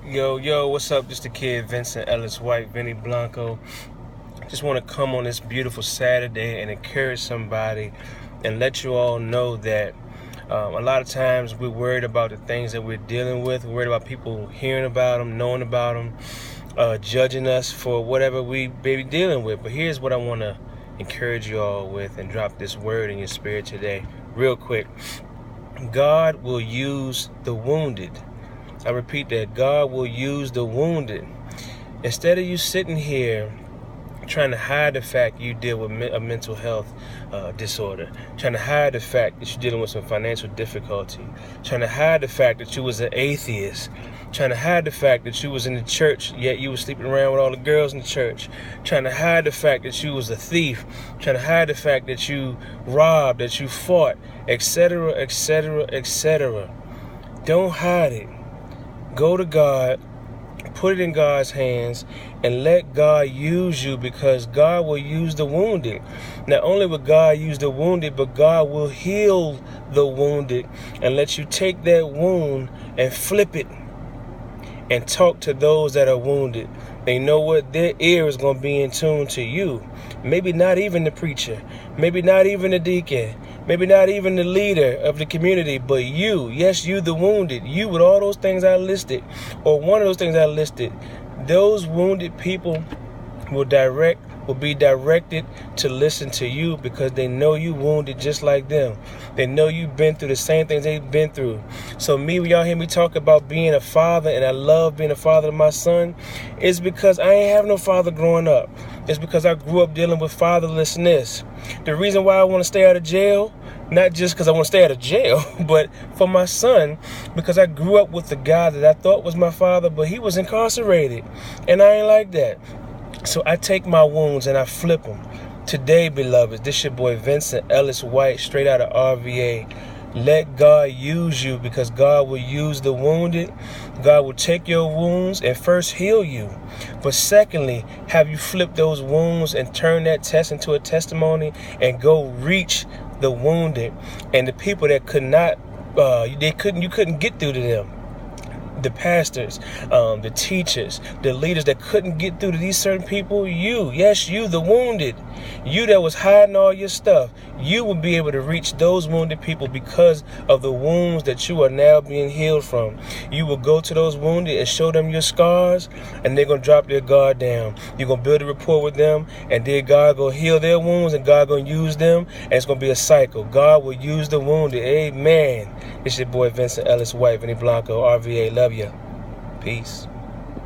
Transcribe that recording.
Yo, what's up? Just the kid, Vincent Ellis White, Vinny Blanco. Just want to come on this beautiful Saturday and encourage somebody and let you all know that a lot of times we're worried about the things that we're dealing with. We're worried about people hearing about them, knowing about them, judging us for whatever we may be dealing with. But here's what I want to encourage you all with and drop this word in your spirit today, real quick. God will use the wounded. I repeat that. God will use the wounded. Instead of you sitting here trying to hide the fact you deal with a mental health disorder, trying to hide the fact that you're dealing with some financial difficulty, trying to hide the fact that you was an atheist, trying to hide the fact that you was in the church, yet you was sleeping around with all the girls in the church, trying to hide the fact that you was a thief, trying to hide the fact that you robbed, that you fought, etc., etc., etc. Don't hide it. Go to God, put it in God's hands, and let God use you, because God will use the wounded. Not only will God use the wounded, but God will heal the wounded and let you take that wound and flip it and talk to those that are wounded. They know what their ear is going to be in tune to you. Maybe not even the preacher, maybe not even the deacon, maybe not even the leader of the community, but you. Yes, you, the wounded. You with all those things I listed, or one of those things I listed. Those wounded people will be directed to listen to you, because they know you wounded just like them. They know you've been through the same things they've been through. So me, when y'all hear me talk about being a father, and I love being a father to my son, it's because I ain't have no father growing up. It's because I grew up dealing with fatherlessness. The reason why I want to stay out of jail, not just because I want to stay out of jail, but for my son, because I grew up with the guy that I thought was my father, but he was incarcerated, and I ain't like that. So I take my wounds and I flip them. Today, beloved, this your boy Vincent Ellis White, straight out of RVA. Let God use you, because God will use the wounded. God will take your wounds and first heal you. But secondly, have you flip those wounds and turn that test into a testimony and go reach the wounded and the people that could not, you couldn't get through to them. The pastors, the teachers, the leaders that couldn't get through to these certain people. You, the wounded, you that was hiding all your stuff, you will be able to reach those wounded people because of the wounds that you are now being healed from. You will go to those wounded and show them your scars, and they're going to drop their guard down. You're going to build a rapport with them, and then God going to heal their wounds, and God going to use them, and it's going to be a cycle. God will use the wounded. Amen. It's your boy Vincent Ellis White, Vinny Blanco, RVA. Love ya. Peace.